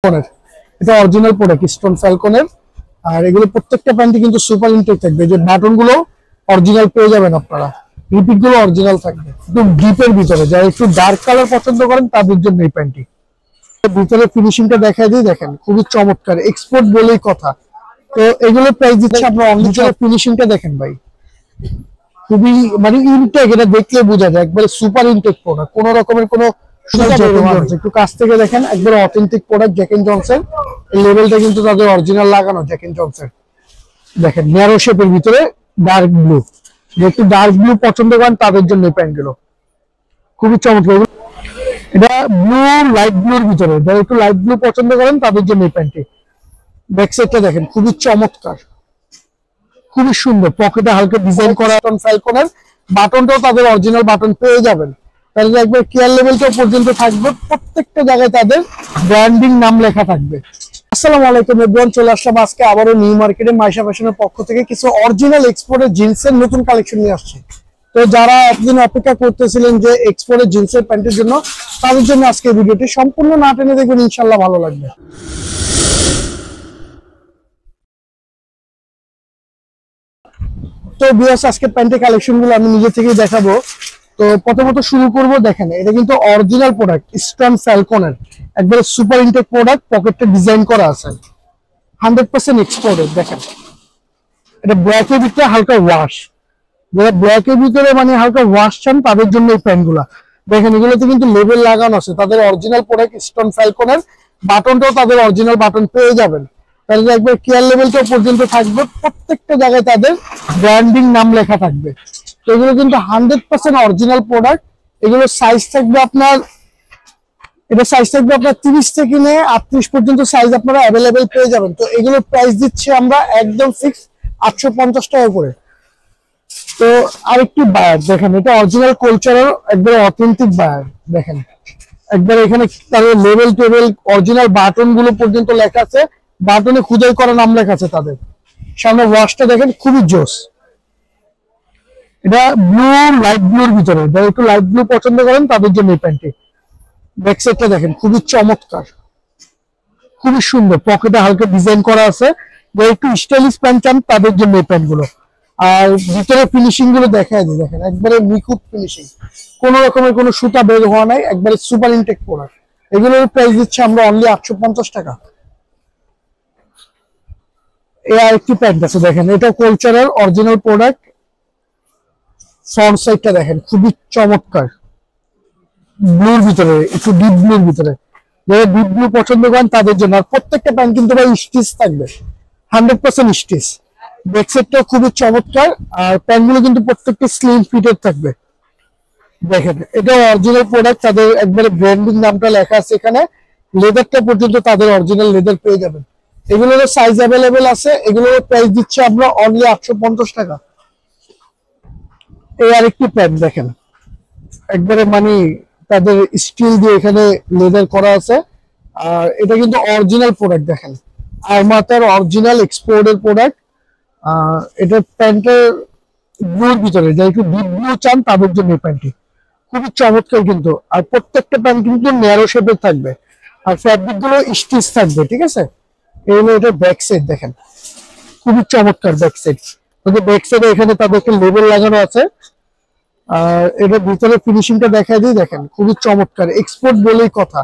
ফ্যালকনের এটা original product stone ফ্যালকনের। আর এগুলো প্রত্যেকটা প্যান্টই কিন্তু সুপার ইনটেক থাকবে। যে বাটন গুলো অরিজিনাল পেয়ে যাবেন আপনারা, রিপিট গুলো অরিজিনাল থাকবে। একটু ডিপের ভিতরে যারা একটু ডার্ক কালার পছন্দ করেন তাদের জন্য এই প্যান্টটি। ভিতরে ফিনিশিংটা দেখায় দিই, দেখেন খুবই চমৎকার, এক্সপোর্ট বলেই কথা। তো এগুলোর প্রাইস দিচ্ছে আপনার অনলি। ফিনিশিংটা দেখেন ভাই, খুবই মানে ইনটেক, এটা দেখলে বোঝা যায় একবারে সুপার ইনটেক প্রোডাক্ট, কোনো রকমের কোনো একটু কাছ থেকে দেখেন, একবার authentic product Jack and Johnson. এই লেভেলটা কিন্তু তাদের অরিজিনাল লাগানো জ্যাক এন্ড জনসন। দেখেন ন্যারো শেপের ভিতরে ডার্ক ব্লু, যে একটু ডার্ক ব্লু পছন্দ করেন তাদের জন্য এই প্যান্ট গুলো খুবই চমৎকার। এটা ব্লু লাইট ব্লুর ভিতরে, যারা একটু লাইট ব্লু পছন্দ করেন তাদের জন্য এই প্যান্টটি। ব্যাক সাইডটা দেখেন খুবই চমৎকার, খুবই সুন্দর, পকেটে হালকা ডিজাইন করা ফ্যালকনের। বাটনটাও তাদের অরিজিনাল বাটন পেয়ে যাবেন। তাহলে একবার কেয়ার লেভেলটাও পর্যন্ত থাকবে, প্রত্যেকটা জায়গায় তাদের ব্র্যান্ডিং নাম লেখা থাকবে। আসসালামু আলাইকুম এভরিওয়ান, চলে আসলাম আজকে আবারও নিউ মার্কেটে মাইশা ফ্যাশনের পক্ষ থেকে কিছু অরিজিনাল এক্সপোর্টের জিন্সের নতুন কালেকশন নিয়ে আসছে। তো যারা এতদিন অপেক্ষা করতেছিলেন যে এক্সপোর্টের জিন্সের প্যান্টের জন্য, তাদের জন্য আজকে ভিডিওটি সম্পূর্ণ না টেনে দেখবেন, ইনশাল্লাহ ভালো লাগবে। তো ভিউয়ার্স, আজকে প্যান্টের কালেকশন গুলো আমি নিজে থেকেই দেখাবো। তো প্রথমত শুরু করব, দেখেন এটা কিন্তু অরিজিনাল প্রোডাক্ট স্টোন ফ্যালকনের, একবারে সুপার ইনটেক প্রোডাক্ট, পকেটটা ডিজাইন করা আছে, 100% এক্সপোর্টেড। দেখেন এটা ব্ল্যাকের ভিতরে হালকা ওয়াশ, যারা ব্ল্যাকের ভিতরে মানে হালকা ওয়াশ চান তাদের জন্য এই প্যান্ট গুলা। দেখেন এগুলোতে কিন্তু লেবেল লাগানো আছে, তাদের অরিজিনাল প্রোডাক্ট স্টোন ফ্যালকনের। বাটনটাও তাদের অরিজিনাল বাটন পেয়ে যাবেন। তাহলে একবার কেয়ার লেভেলটাও পর্যন্ত থাকবে, প্রত্যেকটা জায়গায় তাদের ব্র্যান্ডিং নাম লেখা থাকবে। তো এগুলো কিন্তু 100% অরিজিনাল প্রোডাক্ট। এগুলো সাইজ থাকবে আপনার, এটা সাইজ থাকবে আপনার 30 থেকে নিয়ে 38 পর্যন্ত সাইজ আপনারা অ্যাভেলেবেল পেয়ে যাবেন। তো এগুলোর প্রাইস দিচ্ছি আমরা একদম ফিক্স 850 টাকা করে। তো আরেকটি বায়ার দেখেন, এটা অরিজিনাল কালচারের একবার অথেন্টিক বায়ার। দেখেন একবার এখানে তাদের লেভেল টেবিল অরিজিনাল বাটন গুলো পর্যন্ত লেখা আছে, বাটনে খুদাই করা নাম লেখা আছে তাদের। সামনে ওয়াশটা দেখেন খুবই জোস। এটা ব্লু লাইট ব্লুর ভিতরে, যারা একটু লাইট ব্লু পছন্দ করেন তাদের জন্য এই প্যান্টটি। ব্যাক সাইডটা দেখেন খুবই চমৎকার, খুবই সুন্দর, পকেটে হালকা ডিজাইন করা আছে। যারা একটু স্টাইলিশ প্যান্ট চান তাদের জন্য এই প্যান্ট গুলো। আর ভিতরে ফিনিশিং গুলো দেখায় দিই, দেখেন একবারে নিখুঁত ফিনিশিং, কোন রকমের কোনো সুতা বের হওয়া নাই, একবারে সুপার ইনটেক প্রোডাক্ট। এগুলোর প্রাইস দিচ্ছে আমরা অনলি 850 টাকা। এই আরেকটি প্যান্ট আছে, দেখেন এটা কালচারের অরিজিনাল প্রোডাক্ট। ফ্রন্ট সাইডটা দেখেন খুবই চমৎকার, ব্লুর ভিতরে, একটু ডিপ ব্লুর ভিতরে, যারা ডিপ ব্লু পছন্দ করেন তাদের জন্য। আর প্রত্যেকটা প্যান্ট কিন্তু ভাই স্টিচ থাকবে, 100% স্টিচ। ব্যাক সাইডটাও খুবই চমৎকার। আর প্যান্টগুলো কিন্তু প্রত্যেকটা স্লিম ফিটেড থাকবে। দেখেন এটা অরিজিনাল প্রোডাক্ট, তাদের একবারে ব্র্যান্ডিং নামটা লেখা আছে এখানে। লেদারটা পর্যন্ত তাদের অরিজিনাল লেদার পেয়ে যাবেন। এগুলোর সাইজ অ্যাভেলেবেল আছে। এগুলোর প্রাইস দিচ্ছে আমরা অনলি 850 টাকা। এই আরেকটি প্যান্ট দেখেন, একবারে মানে তাদের স্টিল দিয়ে এখানে লেদার করা আছে। আর এটা কিন্তু অরিজিনাল প্রোডাক্ট, দেখেন আরমাতার অরিজিনাল এক্সপোর্টের প্রোডাক্ট। এটা প্যান্টের ব্লুর ভিতরে, যারা একটু ডিপ ব্লু চান তাদের জন্য এই প্যান্টটি খুবই চমৎকার কিন্তু। আর প্রত্যেকটা প্যান্ট কিন্তু ন্যারো শেপের থাকবে, আর ফ্যাব্রিক গুলো স্টিচ থাকবে, ঠিক আছে। এই হলো এটা ব্যাক সাইড, দেখেন খুবই চমৎকার ব্যাক সাইড। ব্যাক সাইডে এখানে তাদেরকে লেবেল লাগানো আছে। আর এটা ভিতরে ফিনিশিংটা দেখায় দিই, দেখেন খুবই চমৎকার, এক্সপোর্ট বলেই কথা।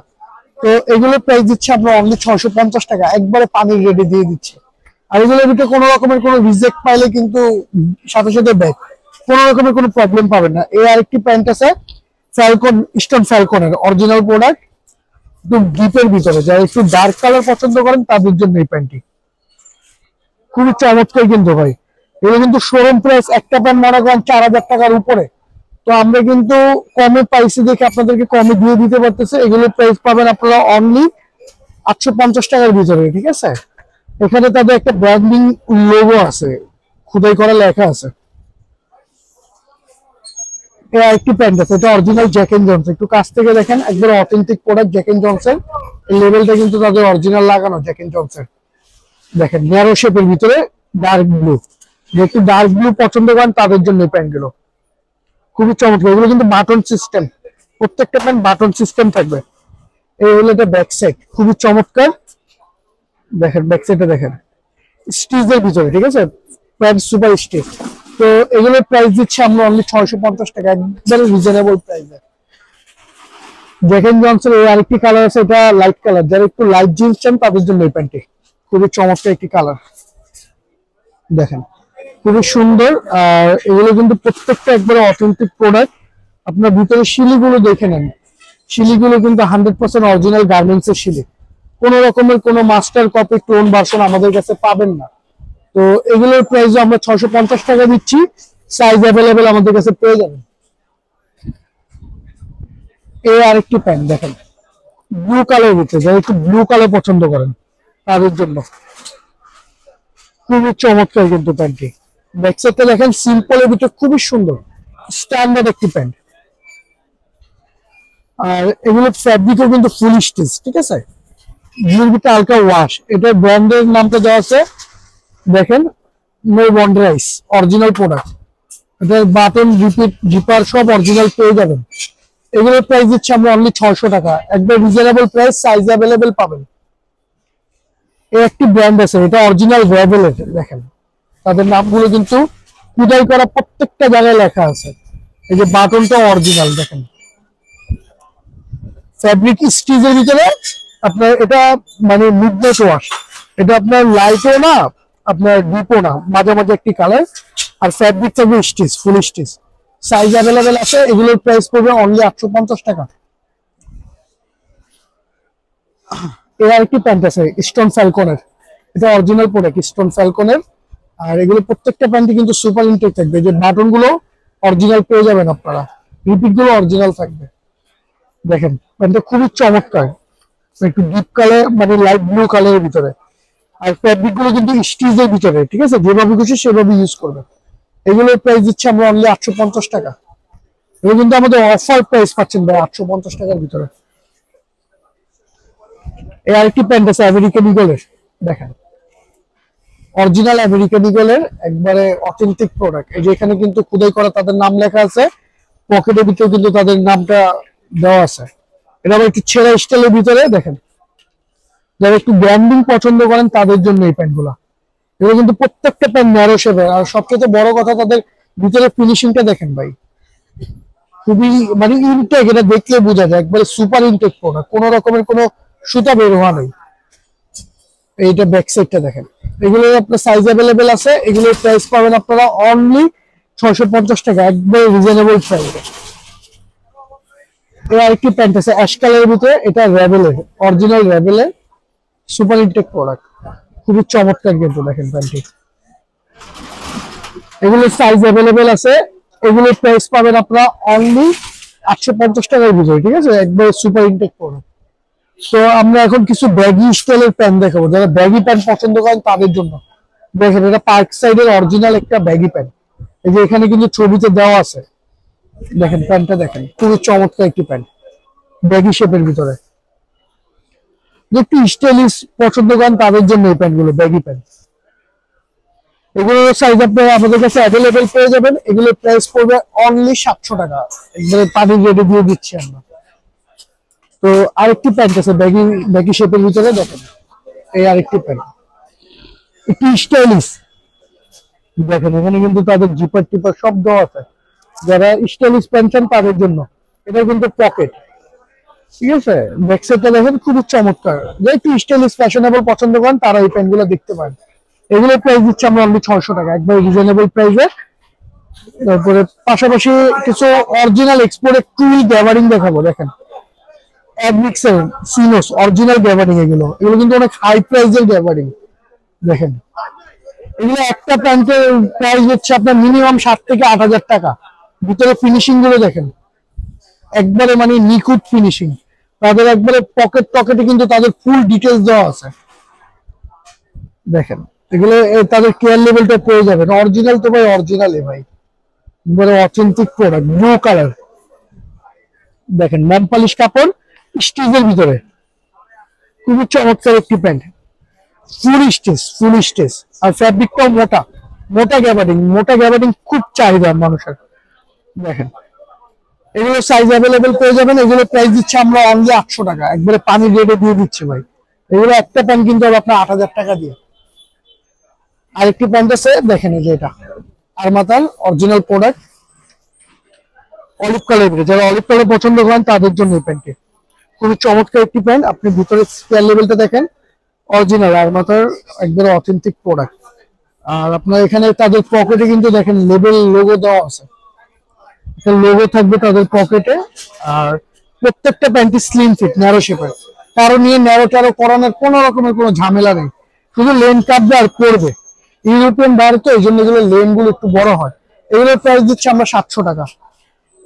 তো এগুলোর প্রাইস দিচ্ছে আমরা অনলি 650 টাকা, একবারে পানির রেডি দিয়ে দিচ্ছে। আর এগুলোর ভিতরে কোনো রকমের কোনো রিজেক্ট পাইলে কিন্তু সাথে সাথে ব্যাক, কোনো রকমের কোনো প্রবলেম পাবেন না। এই আরেকটি প্যান্ট আছে ফ্যালকন, স্টোন ফ্যালকনের অরিজিনাল প্রোডাক্ট, একটু ডিপের ভিতরে, যারা একটু ডার্ক কালার পছন্দ করেন তাদের জন্য এই প্যান্টটি খুবই চমৎকার কিন্তু ভাই। এগুলো কিন্তু শোরুম প্রাইস, একটা প্যান্ট মনে করেন 4000 টাকার উপরে। তো আমরা কিন্তু কমে পাইছি দেখে আপনাদেরকে কমে দিয়ে দিতে পারতেছে। এগুলোর প্রাইস পাবেন আপনারা অনলি 850 টাকার ভিতরে, ঠিক আছে। এখানে তাদের একটা ব্র্যান্ডিং লোগো আছে, খোদাই করা লেখা আছে। একটি প্যান্ট আছে, এটা অরিজিনাল জ্যাক এন্ড জনসন। একটু কাছ থেকে দেখেন, একবার authentic product Jack and Johnson. এই লেভেলটা কিন্তু তাদের অরিজিনাল লাগানো জ্যাক এন্ড জনসন। দেখেন ন্যারো শেপের ভিতরে ডার্ক ব্লু, যেহেতু ডার্ক ব্লু পছন্দ করেন তাদের জন্য এই প্যান্ট গুলো খুবই চমৎকার। এগুলো কিন্তু বাটন সিস্টেম, প্রত্যেকটা প্যান্ট বাটন সিস্টেম থাকবে। এই হলো এটা ব্যাক সাইড, খুবই চমৎকার। দেখেন ব্যাক সাইডটা দেখেন, স্টিচের ভিতরে, ঠিক আছে, প্যান্ট সুপার স্টিচ। তো এগুলোর প্রাইস দিচ্ছি আমরা অনলি 650 টাকা, একবারে রিজনেবল প্রাইসে। জ্যাকেন জনসন এর আরেকটি কালার আছে, এটা লাইট কালার, যারা একটু লাইট জিন্স চান তাদের জন্য এই প্যান্টটি খুবই চমৎকার একটি কালার। দেখেন খুবই সুন্দর। আর এগুলো কিন্তু প্রত্যেকটা একবারে অথেন্টিক প্রোডাক্ট। আপনার ভিতরে শিলিগুলো দেখে নেন, শিলিগুলো কিন্তু 100% অরিজিনাল গার্মেন্টস এর শিলি, কোনো রকমের কোনো মাস্টার কপি ক্লোন ভার্সন আমাদের কাছে পাবেন না। তো এগুলোর প্রাইস আমরা 650 টাকা দিচ্ছি, সাইজ অ্যাভেলেবেল আমাদের কাছে পেয়ে যাবেন। এই আরেকটি প্যান্ট দেখেন, ব্লু কালার ভিতরে, যারা একটু ব্লু কালার পছন্দ করেন তাদের জন্য খুবই চমৎকার কিন্তু প্যান্টটি। ব্যাক সাইডটা দেখেন সিম্পলের ভিতরে খুবই সুন্দর, স্ট্যান্ডার্ড একটি প্যান্ট। আর এগুলো ফ্যাব্রিকও কিন্তু ফুল স্টিচ, ঠিক আছে, এগুলোর ভিতরে হালকা ওয়াশ। এটা ব্র্যান্ডের নামটা দেওয়া আছে দেখেন, নো বন্ডারাইজ, অরিজিনাল প্রোডাক্ট। এটার বাটন, রিপিট, জিপার সব অরিজিনাল পেয়ে যাবেন। এগুলোর প্রাইস দিচ্ছি আমরা অনলি 600 টাকা, একবার রিজনেবল প্রাইস, সাইজ অ্যাভেলেবেল পাবেন। এই একটি ব্র্যান্ড আছে, এটা অরিজিনাল রেভেলের, দেখেন তাদের নামগুলো কিন্তু খোদাই করা প্রত্যেকটা জায়গায় লেখা আছে। এই যে বাটনটা অরিজিনাল দেখেন, ফ্যাব্রিক স্টিচের ভিতরে আপনার এটা মানে মিডনাইট ওয়াশ, এটা আপনার লাইটও না আপনার ডিপও না, মাঝামাঝি একটি কালার। আর ফ্যাব্রিক থাকবে stitch, full stitch, size available আছে। এগুলোর প্রাইস পড়বে অনলি 850 টাকা। এর আরেকটি প্যান্ট আছে স্টোন ফ্যালকনের, এটা অরিজিনাল প্রোডাক্ট স্টোন ফ্যালকনের। আর এগুলো প্রত্যেকটা প্যান্টই কিন্তু সুপার ইনটেক থাকবে, যে বাটন গুলো অরিজিনাল পেয়ে যাবেন আপনারা, রিপিট গুলো অরিজিনাল থাকবে। দেখেন প্যান্টটা খুবই চমৎকার, একটু ডিপ কালার মানে লাইট ব্লু কালারের ভিতরে। আর ফ্যাব্রিক গুলো কিন্তু স্টিচের ভিতরে, ঠিক আছে, যেভাবে খুশি সেভাবে ইউজ করবে। এগুলোর প্রাইস দিচ্ছে আমরা অনলি 850 টাকা। এগুলো কিন্তু আমাদের অফার প্রাইস পাচ্ছেন ভাই 850 টাকার ভিতরে। এই আরেকটি প্যান্ট আছে আমেরিকান ইগলের, দেখেন অরিজিনাল আমেরিকান ইগলের একবারে অথেন্টিক প্রোডাক্ট। এই যে এখানে কিন্তু খোদাই করা তাদের নাম লেখা আছে, পকেটের ভিতরে কিন্তু তাদের নামটা দেওয়া আছে। এটা আবার একটু ছেঁড়া স্টাইলের ভিতরে, দেখেন যারা একটু ব্র্যান্ডিং পছন্দ করেন তাদের জন্য এই প্যান্ট গুলা। এগুলো কিন্তু প্রত্যেকটা প্যান্ট ন্যারো শেপের। আর সবচেয়ে বড় কথা তাদের ভিতরে ফিনিশিংটা দেখেন ভাই, খুবই মানে ইনটেক, এটা দেখলে বোঝা যায় একবারে সুপার ইনটেক প্রোডাক্ট, কোনো রকমের কোনো সুতা বের হওয়া নেই। এইটা ব্যাক সাইডটা দেখেন, এগুলোর আপনার সাইজ অ্যাভেলেবেল আছে। এগুলোর প্রাইস পাবেন আপনারা অনলি 650 টাকা, একবারে রিজনেবল প্রাইসে। এই আরেকটি প্যান্ট আছে অ্যাশ কালারের ভিতরে, এটা রেবেলের, অরিজিনাল রেবেলের সুপার ইনটেক প্রোডাক্ট, খুবই চমৎকার কিন্তু দেখেন প্যান্টটি। এগুলোর সাইজ অ্যাভেলেবেল আছে। এগুলোর প্রাইস পাবেন আপনারা অনলি 850 টাকার ভিতরে, ঠিক আছে, একবারে সুপার ইনটেক প্রোডাক্ট। তো আমরা এখন কিছু ব্যাগি স্টাইলের প্যান্ট দেখাবো, যারা ব্যাগি প্যান্ট পছন্দ করেন তাদের জন্য। দেখেন এটা পার্ক সাইডের অরিজিনাল একটা ব্যাগি প্যান্ট, এই যে এখানে কিন্তু ছবিতে দেওয়া আছে, দেখেন প্যান্টটা দেখেন, খুবই চমৎকার একটি প্যান্ট ব্যাগি শেপের ভিতরে। একটু স্টাইলিশ পছন্দ করেন তাদের জন্য এই প্যান্ট গুলো, ব্যাগি প্যান্ট। এগুলোর সাইজ আপনারা আমাদের কাছে অ্যাভেলেবেল পেয়ে যাবেন। এগুলোর প্রাইস পড়বে অনলি 700 টাকা, একবারে পানির রেটে দিয়ে দিচ্ছি আমরা। তো আরেকটি প্যান্ট আছে ব্যাগি, ব্যাগি শেপের ভিতরে, দেখেন এই আরেকটি প্যান্ট একটু স্টাইলিশ, দেখেন এখানে কিন্তু তাদের জিপার টিপার সব দেওয়া আছে। যারা স্টাইলিশ প্যান্ট চান তাদের জন্য, এটা কিন্তু পকেট, ঠিক আছে। ব্যাক সাইডটা দেখেন খুবই চমৎকার, যে একটু স্টাইলিশ ফ্যাশনেবল পছন্দ করেন তারা এই প্যান্ট গুলো দেখতে পারেন। এগুলোর প্রাইস দিচ্ছি আমরা অনলি 600 টাকা, একবার রিজনেবল প্রাইসে। তারপরে পাশাপাশি কিছু অরিজিনাল এক্সপোর্টেড টুল গ্যাবারিং দেখাবো, দেখেন অ্যাডমিক্সের সিনোস অরিজিনাল গ্যাবারিং। এগুলো এগুলো কিন্তু অনেক হাই প্রাইসের গ্যাবারিং। দেখেন এগুলো একটা প্যান্টের প্রাইস হচ্ছে আপনার মিনিমাম 7 থেকে 8 হাজার টাকা। ভিতরে ফিনিশিং গুলো দেখেন, একবারে মানে নিখুঁত ফিনিশিং। তাদের একবারে পকেট টকেটে কিন্তু তাদের ফুল ডিটেলস দেওয়া আছে। দেখেন এগুলো তাদের কেয়ার লেভেলটা পেয়ে যাবেন, অরিজিনাল তো ভাই অরিজিনালই ভাই, একবারে অথেন্টিক প্রোডাক্ট। ব্লু কালার দেখেন, ম্যাট পলিশ কাপড় স্টিচের ভিতরে, খুবই চমৎকার একটি pant, full stitch, full stitch. আর ফ্যাব্রিকটাও মোটা, মোটা গ্যাবার্ডিং, মোটা গ্যাবার্ডিং খুব চাহিদা মানুষের। দেখেন এগুলো সাইজ অ্যাভেলেবেল পেয়ে যাবেন। এগুলো প্রাইস দিচ্ছে আমরা অনলি 800 টাকা, একবারে পানি রেটে দিয়ে দিচ্ছি ভাই। এগুলো একটা প্যান্ট কিন্তু হবে আপনার 8000 টাকা দিয়ে। আরেকটি প্যান্ট আছে দেখেন, এই যে এটা আরমাতার অরিজিনাল প্রোডাক্ট, অলিভ কালার। যারা অলিভ কালার পছন্দ করেন তাদের জন্য এই প্যান্টটি খুবই চমৎকার একটি প্যান্ট। আপনি ভিতরে স্কয়ার লেভেলটা দেখেন, অরিজিনাল আরমাতার একবারে অথেন্টিক প্রোডাক্ট। আর আপনার এখানে তাদের পকেটে কিন্তু দেখেন লেবেল লোগো দেওয়া আছে, লোগো থাকবে তাদের পকেটে। আর প্রত্যেকটা প্যান্টি স্লিম ফিট, ন্যারো শেপের, কারো নিয়ে ন্যারো ট্যারো করানোর কোনো রকমের কোনো ঝামেলা নেই, শুধু লেন কাটবে আর পড়বে। ইউরোপিয়ান বাইরে তো এই জন্য এগুলো লেন গুলো একটু বড় হয়। এগুলোর প্রাইস দিচ্ছে আমরা 700 টাকা।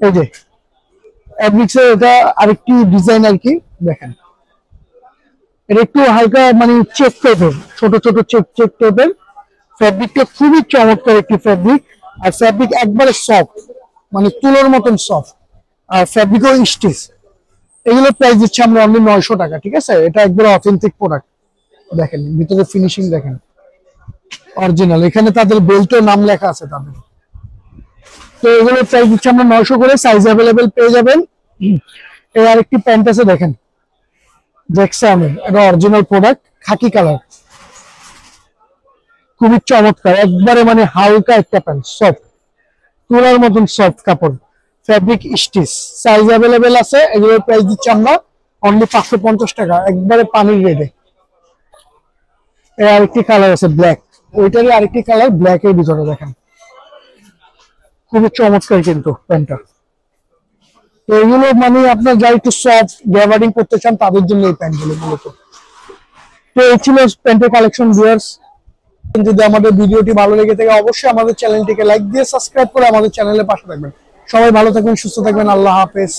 এই যে অ্যাপ্লিক্সের এটা আরেকটি ডিজাইন আর কি, দেখেন এটা একটু হালকা মানে চেক টাইপের, ছোট ছোট চেক চেক টাইপের। ফ্যাব্রিকটা খুবই চমৎকার একটি ফ্যাব্রিক, আর ফ্যাব্রিক একবারে সফট, মানে তুলোর মতন সফট, আর ফ্যাব্রিকও স্টিচ। এগুলোর প্রাইস দিচ্ছে আমরা অনলি 900 টাকা। ঠিক আছে, এটা একবারে অথেন্টিক প্রোডাক্ট। দেখেন ভিতরে ফিনিশিং দেখেন, অরিজিনাল। এখানে তাদের বেল্টের নাম লেখা আছে তাদের। তো এগুলোর প্রাইস দিচ্ছে আমরা 900 করে, সাইজ অ্যাভেলেবেল পেয়ে যাবেন। এর আরেকটি প্যান্ট আছে দেখেন, জ্যাকসনের, এটা অরিজিনাল প্রোডাক্ট, খাকি কালার, খুবই চমৎকার, একবারে মানে হালকা একটা প্যান্ট, সফট, তুলার মতন সফট কাপড়, ফ্যাব্রিক স্টিচ। সাইজ অ্যাভেলেবেল আছে। এগুলোর প্রাইস দিচ্ছি আমরা অনলি 550 টাকা, একবারে পানির রেটে। এর আরেকটি কালার আছে ব্ল্যাক, ওইটারই আরেকটি কালার ব্ল্যাক এর ভিতরে দেখেন, খুবই চমৎকার কিন্তু প্যান্টটা। তো এগুলো মানে আপনার যারা একটু সফট গ্যাবার্ডিং করতে চান তাদের জন্য এই প্যান্টগুলো মূলত। তো এই ছিল প্যান্টের কালেকশন ভিউয়ার্স। যদি আমাদের ভিডিওটি ভালো লেগে থাকে অবশ্যই আমাদের চ্যানেলটিকে লাইক দিয়ে সাবস্ক্রাইব করে আমাদের চ্যানেলের পাশে থাকবেন। সবাই ভালো থাকবেন, সুস্থ থাকবেন, আল্লাহ হাফেজ।